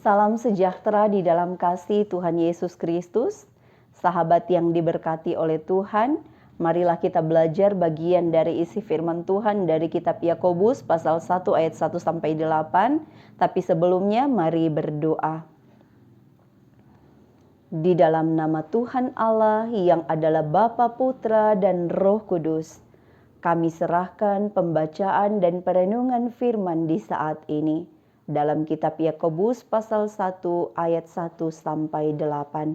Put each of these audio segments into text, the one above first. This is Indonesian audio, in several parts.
Salam sejahtera di dalam kasih Tuhan Yesus Kristus. Sahabat yang diberkati oleh Tuhan, marilah kita belajar bagian dari isi firman Tuhan dari kitab Yakobus pasal 1 ayat 1 sampai 8. Tapi sebelumnya mari berdoa. Di dalam nama Tuhan Allah yang adalah Bapa, Putra, dan Roh Kudus, kami serahkan pembacaan dan perenungan firman di saat ini dalam kitab Yakobus pasal 1 ayat 1 sampai 8.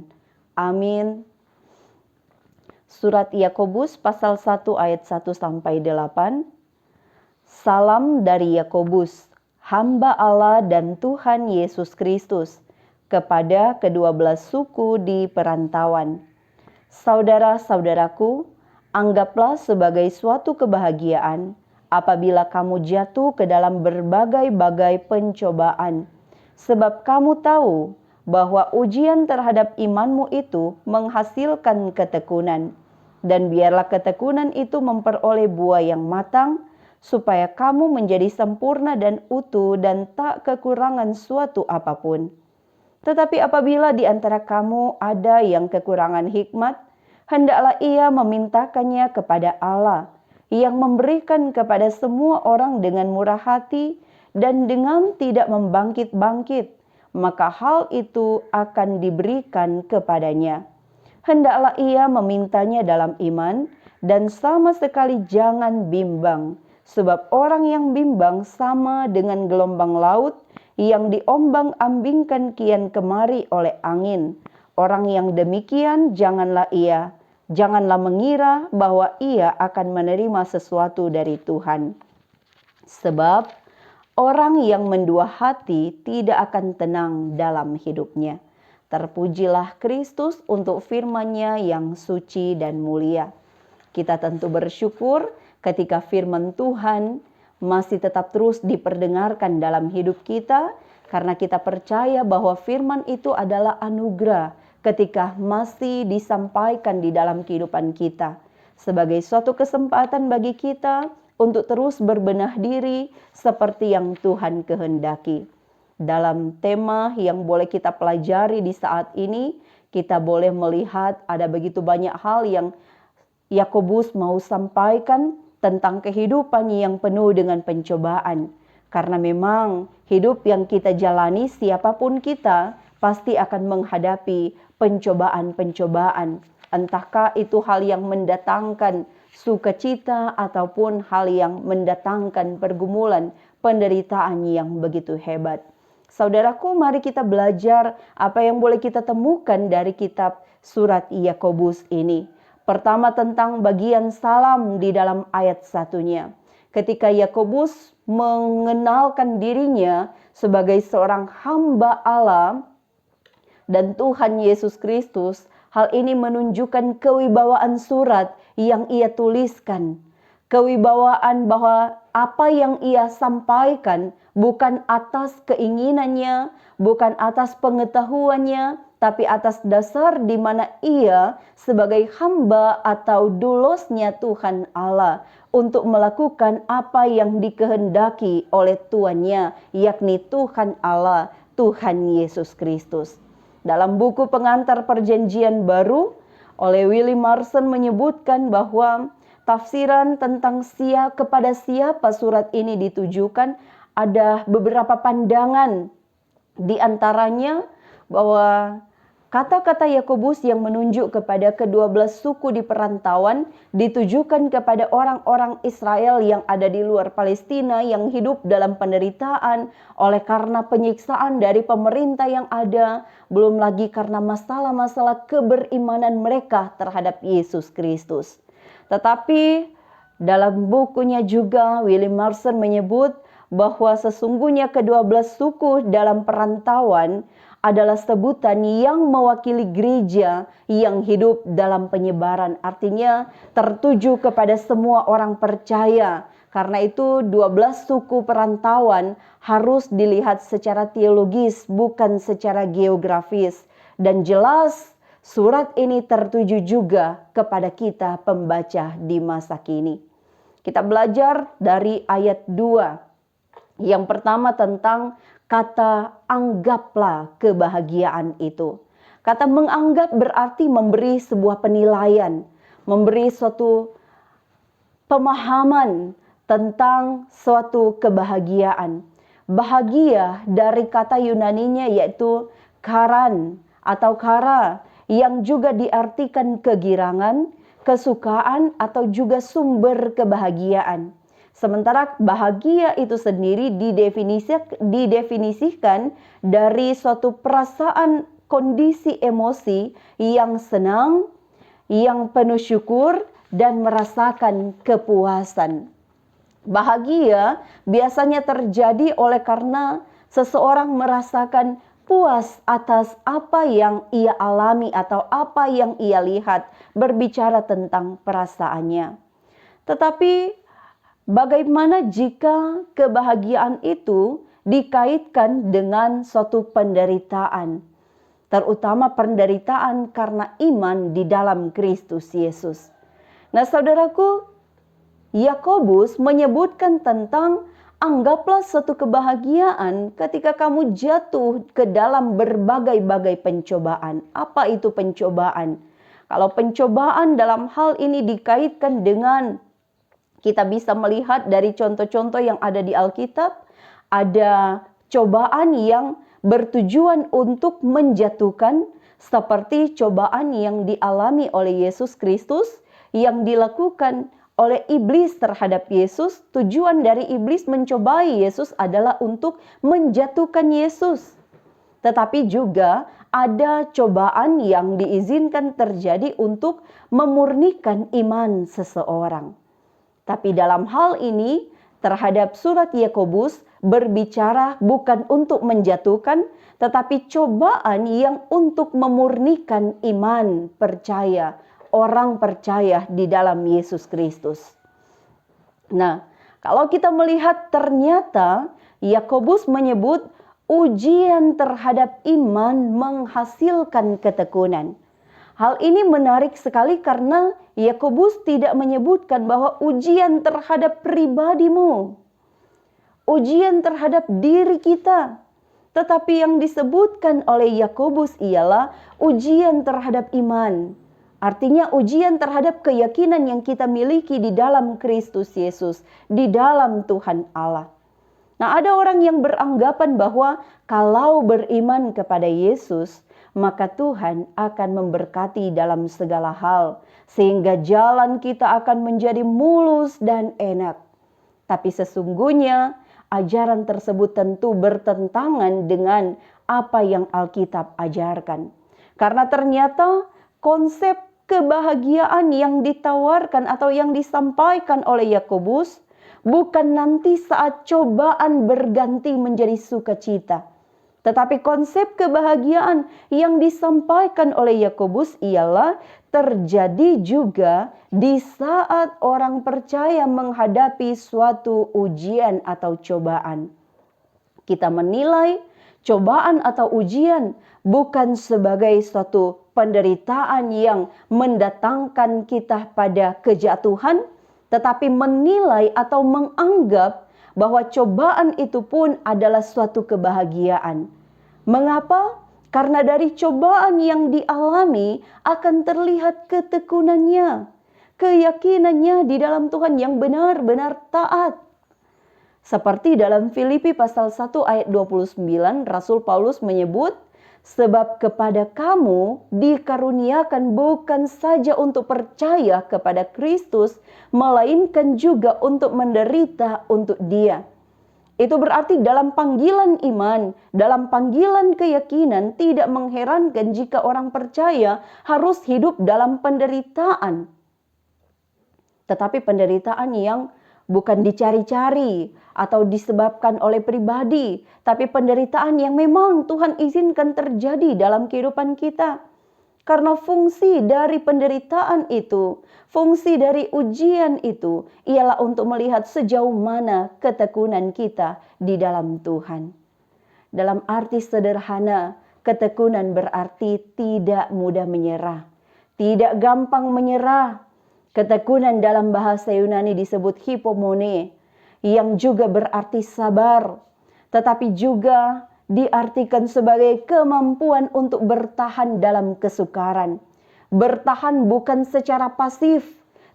Amin. Surat Yakobus pasal 1 ayat 1 sampai 8. Salam dari Yakobus, hamba Allah dan Tuhan Yesus Kristus, kepada kedua belas suku di perantauan. Saudara-saudaraku, anggaplah sebagai suatu kebahagiaan apabila kamu jatuh ke dalam berbagai-bagai pencobaan, sebab kamu tahu bahwa ujian terhadap imanmu itu menghasilkan ketekunan, dan biarlah ketekunan itu memperoleh buah yang matang, supaya kamu menjadi sempurna dan utuh dan tak kekurangan suatu apapun. Tetapi apabila di antara kamu ada yang kekurangan hikmat, hendaklah ia memintakannya kepada Allah, yang memberikan kepada semua orang dengan murah hati dan dengan tidak membangkit-bangkit, maka hal itu akan diberikan kepadanya. Hendaklah ia memintanya dalam iman dan sama sekali jangan bimbang, sebab orang yang bimbang sama dengan gelombang laut yang diombang-ambingkan kian kemari oleh angin. Orang yang demikian janganlah mengira bahwa ia akan menerima sesuatu dari Tuhan. Sebab orang yang mendua hati tidak akan tenang dalam hidupnya. Terpujilah Kristus untuk firman-Nya yang suci dan mulia. Kita tentu bersyukur ketika firman Tuhan masih tetap terus diperdengarkan dalam hidup kita, karena kita percaya bahwa firman itu adalah anugerah ketika masih disampaikan di dalam kehidupan kita, sebagai suatu kesempatan bagi kita untuk terus berbenah diri seperti yang Tuhan kehendaki. Dalam tema yang boleh kita pelajari di saat ini, kita boleh melihat ada begitu banyak hal yang Yakobus mau sampaikan tentang kehidupan yang penuh dengan pencobaan. Karena memang hidup yang kita jalani, siapapun kita pasti akan menghadapi pencobaan-pencobaan. Entahkah itu hal yang mendatangkan sukacita ataupun hal yang mendatangkan pergumulan, penderitaan yang begitu hebat. Saudaraku, mari kita belajar apa yang boleh kita temukan dari kitab surat Yakobus ini. Pertama, tentang bagian salam di dalam ayat satunya. Ketika Yakobus mengenalkan dirinya sebagai seorang hamba Allah dan Tuhan Yesus Kristus, hal ini menunjukkan kewibawaan surat yang ia tuliskan. Kewibawaan bahwa apa yang ia sampaikan bukan atas keinginannya, bukan atas pengetahuannya, tapi atas dasar di mana ia sebagai hamba atau dulosnya Tuhan Allah untuk melakukan apa yang dikehendaki oleh tuannya, yakni Tuhan Allah, Tuhan Yesus Kristus. Dalam buku pengantar perjanjian baru, oleh Willie Marson menyebutkan bahwa tafsiran tentang kepada siapa surat ini ditujukan ada beberapa pandangan. Di antaranya bahwa kata-kata Yakobus yang menunjuk kepada kedua belas suku di perantauan ditujukan kepada orang-orang Israel yang ada di luar Palestina yang hidup dalam penderitaan oleh karena penyiksaan dari pemerintah yang ada, belum lagi karena masalah-masalah keberimanan mereka terhadap Yesus Kristus. Tetapi dalam bukunya juga Willie Marson menyebut bahwa sesungguhnya kedua belas suku dalam perantauan adalah sebutan yang mewakili gereja yang hidup dalam penyebaran. Artinya tertuju kepada semua orang percaya. Karena itu 12 suku perantauan harus dilihat secara teologis, bukan secara geografis. Dan jelas surat ini tertuju juga kepada kita pembaca di masa kini. Kita belajar dari ayat 2. Yang pertama tentang kata anggaplah kebahagiaan itu. Kata menganggap berarti memberi sebuah penilaian, memberi suatu pemahaman tentang suatu kebahagiaan. Bahagia dari kata Yunaninya yaitu karan atau kara, yang juga diartikan kegirangan, kesukaan, atau juga sumber kebahagiaan. Sementara bahagia itu sendiri didefinisikan dari suatu perasaan kondisi emosi yang senang, yang penuh syukur, dan merasakan kepuasan. Bahagia biasanya terjadi oleh karena seseorang merasakan puas atas apa yang ia alami atau apa yang ia lihat, berbicara tentang perasaannya. Tetapi bagaimana jika kebahagiaan itu dikaitkan dengan suatu penderitaan, terutama penderitaan karena iman di dalam Kristus Yesus? Nah, saudaraku, Yakobus menyebutkan tentang anggaplah suatu kebahagiaan ketika kamu jatuh ke dalam berbagai-bagai pencobaan. Apa itu pencobaan? Kalau pencobaan dalam hal ini dikaitkan dengan, kita bisa melihat dari contoh-contoh yang ada di Alkitab, ada cobaan yang bertujuan untuk menjatuhkan, seperti cobaan yang dialami oleh Yesus Kristus, yang dilakukan oleh iblis terhadap Yesus. Tujuan dari iblis mencobai Yesus adalah untuk menjatuhkan Yesus. Tetapi juga ada cobaan yang diizinkan terjadi untuk memurnikan iman seseorang. Tapi dalam hal ini terhadap surat Yakobus berbicara bukan untuk menjatuhkan, tetapi cobaan yang untuk memurnikan iman percaya, orang percaya di dalam Yesus Kristus. Nah, kalau kita melihat ternyata Yakobus menyebut ujian terhadap iman menghasilkan ketekunan. Hal ini menarik sekali karena Yakobus tidak menyebutkan bahwa ujian terhadap pribadimu, ujian terhadap diri kita. Tetapi yang disebutkan oleh Yakobus ialah ujian terhadap iman. Artinya ujian terhadap keyakinan yang kita miliki di dalam Kristus Yesus, di dalam Tuhan Allah. Nah, ada orang yang beranggapan bahwa kalau beriman kepada Yesus, maka Tuhan akan memberkati dalam segala hal, sehingga jalan kita akan menjadi mulus dan enak. Tapi sesungguhnya ajaran tersebut tentu bertentangan dengan apa yang Alkitab ajarkan. Karena ternyata konsep kebahagiaan yang ditawarkan atau yang disampaikan oleh Yakobus bukan nanti saat cobaan berganti menjadi sukacita. Tetapi konsep kebahagiaan yang disampaikan oleh Yakobus ialah terjadi juga di saat orang percaya menghadapi suatu ujian atau cobaan. Kita menilai cobaan atau ujian bukan sebagai suatu penderitaan yang mendatangkan kita pada kejatuhan, tetapi menilai atau menganggap bahwa cobaan itu pun adalah suatu kebahagiaan. Mengapa? Karena dari cobaan yang dialami akan terlihat ketekunannya, keyakinannya di dalam Tuhan yang benar-benar taat. Seperti dalam Filipi pasal 1 ayat 29, Rasul Paulus menyebut, sebab kepada kamu dikaruniakan bukan saja untuk percaya kepada Kristus, melainkan juga untuk menderita untuk Dia. Itu berarti dalam panggilan iman, dalam panggilan keyakinan, tidak mengherankan jika orang percaya harus hidup dalam penderitaan. Tetapi penderitaan yang bukan dicari-cari atau disebabkan oleh pribadi, tapi penderitaan yang memang Tuhan izinkan terjadi dalam kehidupan kita. Karena fungsi dari penderitaan itu, fungsi dari ujian itu ialah untuk melihat sejauh mana ketekunan kita di dalam Tuhan. Dalam arti sederhana, ketekunan berarti tidak mudah menyerah, tidak gampang menyerah. Ketekunan dalam bahasa Yunani disebut hipomone, yang juga berarti sabar. tetapi juga diartikan sebagai kemampuan untuk bertahan dalam kesukaran. Bertahan bukan secara pasif,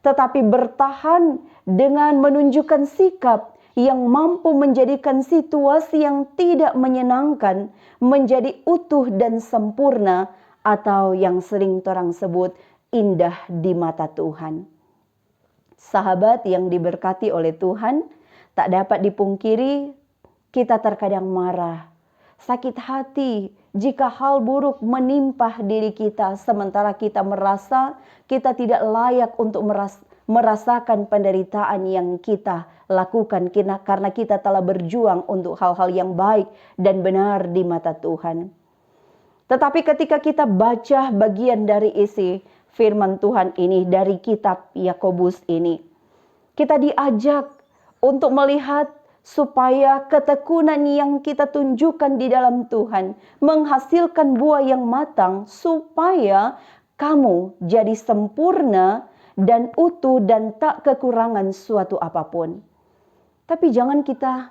tetapi bertahan dengan menunjukkan sikap yang mampu menjadikan situasi yang tidak menyenangkan menjadi utuh dan sempurna, atau yang sering orang sebut indah di mata Tuhan. Sahabat yang diberkati oleh Tuhan, tak dapat dipungkiri kita terkadang marah, sakit hati jika hal buruk menimpa diri kita, sementara kita merasa kita tidak layak untuk merasakan penderitaan yang kita lakukan karena kita telah berjuang untuk hal-hal yang baik dan benar di mata Tuhan. Tetapi ketika kita baca bagian dari isi firman Tuhan ini dari kitab Yakobus ini, kita diajak untuk melihat supaya ketekunan yang kita tunjukkan di dalam Tuhan menghasilkan buah yang matang, supaya kamu jadi sempurna dan utuh dan tak kekurangan suatu apapun. Tapi jangan kita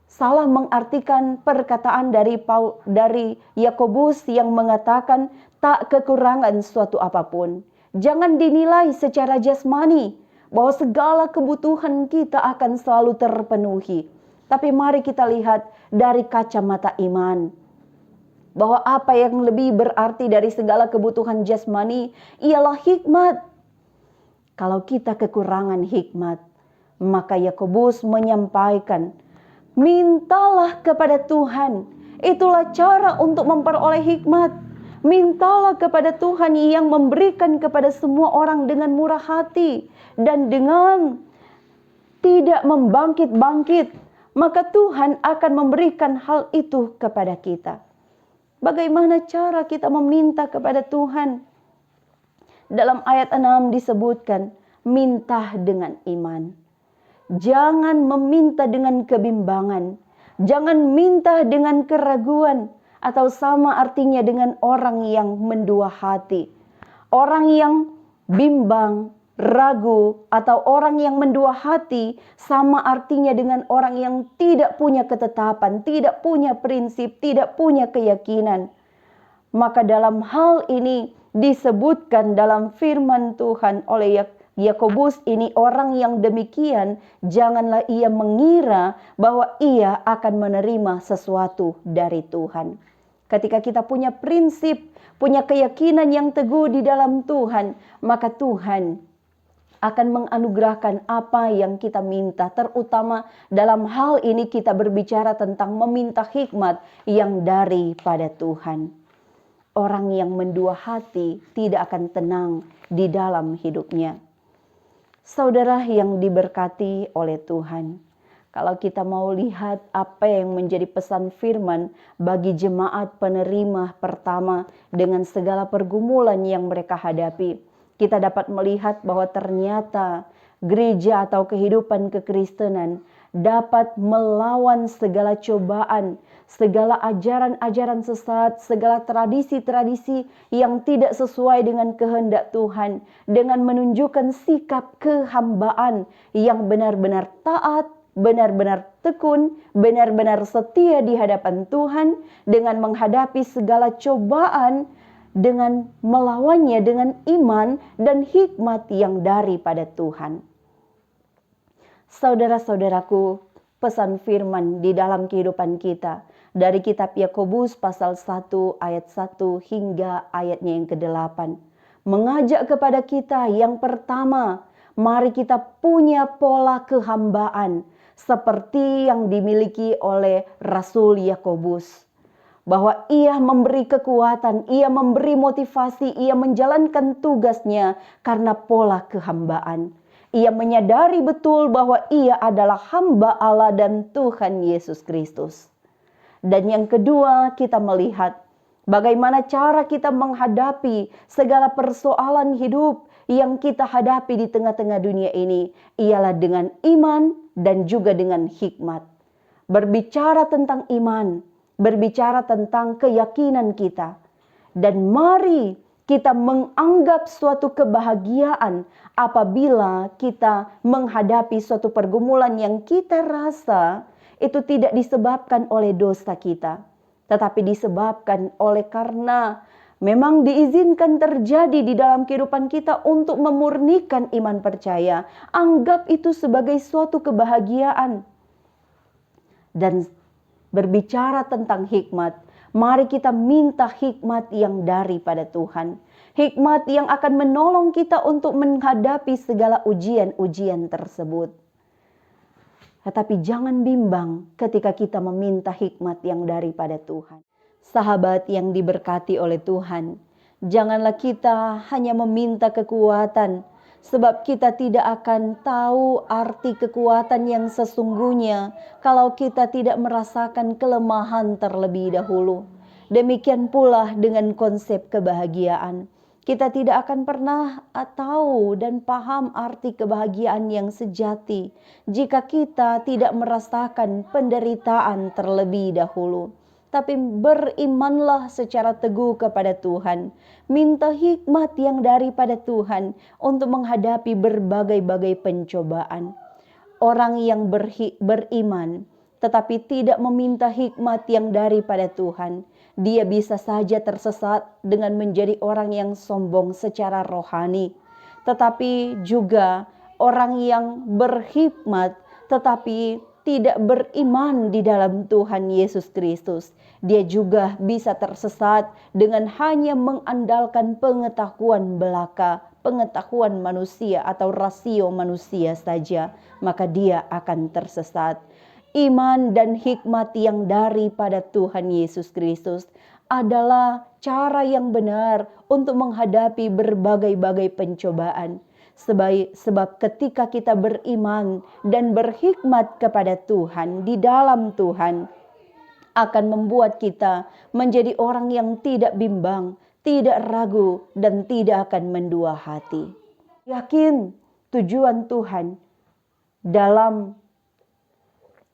salah mengartikan perkataan dari Yakobus yang mengatakan tak kekurangan suatu apapun. Jangan dinilai secara jasmani bahwa segala kebutuhan kita akan selalu terpenuhi. Tapi mari kita lihat dari kacamata iman, bahwa apa yang lebih berarti dari segala kebutuhan jasmani ialah hikmat. Kalau kita kekurangan hikmat, maka Yakobus menyampaikan, mintalah kepada Tuhan. Itulah cara untuk memperoleh hikmat. Mintalah kepada Tuhan yang memberikan kepada semua orang dengan murah hati dan dengan tidak membangkit-bangkit, maka Tuhan akan memberikan hal itu kepada kita. Bagaimana cara kita meminta kepada Tuhan? Dalam ayat 6 disebutkan, minta dengan iman. Jangan meminta dengan kebimbangan. Jangan minta dengan keraguan, atau sama artinya dengan orang yang mendua hati. Orang yang bimbang, ragu, atau orang yang mendua hati sama artinya dengan orang yang tidak punya ketetapan, tidak punya prinsip, tidak punya keyakinan. Maka dalam hal ini disebutkan dalam firman Tuhan oleh Yakobus ini, orang yang demikian janganlah ia mengira bahwa ia akan menerima sesuatu dari Tuhan. Ketika kita punya prinsip, punya keyakinan yang teguh di dalam Tuhan, maka Tuhan akan menganugerahkan apa yang kita minta. Terutama dalam hal ini kita berbicara tentang meminta hikmat yang daripada Tuhan. Orang yang mendua hati tidak akan tenang di dalam hidupnya. Saudara yang diberkati oleh Tuhan, kalau kita mau lihat apa yang menjadi pesan firman bagi jemaat penerima pertama dengan segala pergumulan yang mereka hadapi, kita dapat melihat bahwa ternyata gereja atau kehidupan kekristenan dapat melawan segala cobaan, segala ajaran-ajaran sesat, segala tradisi-tradisi yang tidak sesuai dengan kehendak Tuhan, dengan menunjukkan sikap kehambaan yang benar-benar taat, benar-benar tekun, benar-benar setia di hadapan Tuhan, dengan menghadapi segala cobaan, dengan melawannya dengan iman dan hikmat yang daripada Tuhan. Saudara-saudaraku, pesan firman di dalam kehidupan kita dari kitab Yakobus pasal 1 ayat 1 hingga ayatnya yang ke-8 mengajak kepada kita yang pertama, mari kita punya pola kehambaan seperti yang dimiliki oleh Rasul Yakobus, bahwa ia memberi kekuatan, ia memberi motivasi, ia menjalankan tugasnya karena pola kehambaan. Ia menyadari betul bahwa ia adalah hamba Allah dan Tuhan Yesus Kristus. Dan yang kedua, kita melihat bagaimana cara kita menghadapi segala persoalan hidup yang kita hadapi di tengah-tengah dunia ini, ialah dengan iman dan juga dengan hikmat. Berbicara tentang iman, berbicara tentang keyakinan kita. Dan mari kita menganggap suatu kebahagiaan apabila kita menghadapi suatu pergumulan yang kita rasa itu tidak disebabkan oleh dosa kita, tetapi disebabkan oleh karena memang diizinkan terjadi di dalam kehidupan kita untuk memurnikan iman percaya. Anggap itu sebagai suatu kebahagiaan. Dan berbicara tentang hikmat, mari kita minta hikmat yang daripada Tuhan. Hikmat yang akan menolong kita untuk menghadapi segala ujian-ujian tersebut. Tetapi jangan bimbang ketika kita meminta hikmat yang daripada Tuhan. Sahabat yang diberkati oleh Tuhan, janganlah kita hanya meminta kekuatan, sebab kita tidak akan tahu arti kekuatan yang sesungguhnya kalau kita tidak merasakan kelemahan terlebih dahulu. Demikian pula dengan konsep kebahagiaan. Kita tidak akan pernah tahu dan paham arti kebahagiaan yang sejati jika kita tidak merasakan penderitaan terlebih dahulu. Tapi berimanlah secara teguh kepada Tuhan. Minta hikmat yang daripada Tuhan untuk menghadapi berbagai-bagai pencobaan. Orang yang beriman tetapi tidak meminta hikmat yang daripada Tuhan, dia bisa saja tersesat dengan menjadi orang yang sombong secara rohani. Tetapi juga orang yang berhikmat tetapi tidak beriman di dalam Tuhan Yesus Kristus, dia juga bisa tersesat dengan hanya mengandalkan pengetahuan belaka, pengetahuan manusia atau rasio manusia saja, maka dia akan tersesat. Iman dan hikmat yang daripada Tuhan Yesus Kristus adalah cara yang benar untuk menghadapi berbagai-bagai pencobaan. Sebab ketika kita beriman dan berhikmat kepada Tuhan, di dalam Tuhan, akan membuat kita menjadi orang yang tidak bimbang, tidak ragu, dan tidak akan mendua hati. Yakin tujuan Tuhan dalam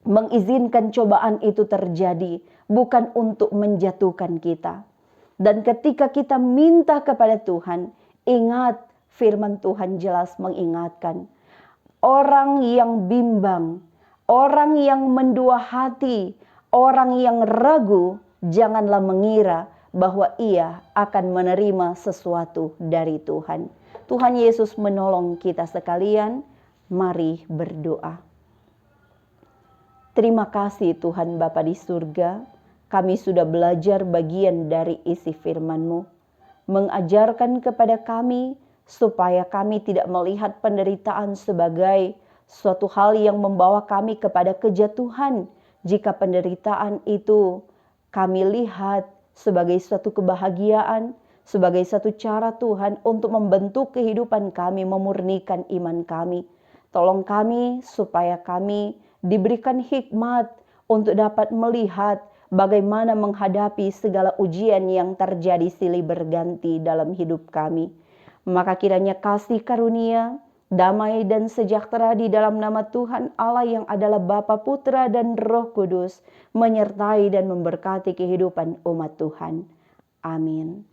mengizinkan cobaan itu terjadi bukan untuk menjatuhkan kita. Dan ketika kita minta kepada Tuhan, ingat firman Tuhan jelas mengingatkan, orang yang bimbang, orang yang mendua hati, orang yang ragu, janganlah mengira bahwa ia akan menerima sesuatu dari Tuhan. Tuhan Yesus menolong kita sekalian. Mari berdoa. Terima kasih Tuhan Bapa di surga, kami sudah belajar bagian dari isi firman-Mu, mengajarkan kepada kami supaya kami tidak melihat penderitaan sebagai suatu hal yang membawa kami kepada kejatuhan. Jika penderitaan itu kami lihat sebagai suatu kebahagiaan, sebagai satu cara Tuhan untuk membentuk kehidupan kami, memurnikan iman kami. Tolong kami supaya kami diberikan hikmat untuk dapat melihat bagaimana menghadapi segala ujian yang terjadi silih berganti dalam hidup kami. Maka kiranya kasih karunia, damai dan sejahtera di dalam nama Tuhan Allah yang adalah Bapa, Putra dan Roh Kudus menyertai dan memberkati kehidupan umat Tuhan. Amin.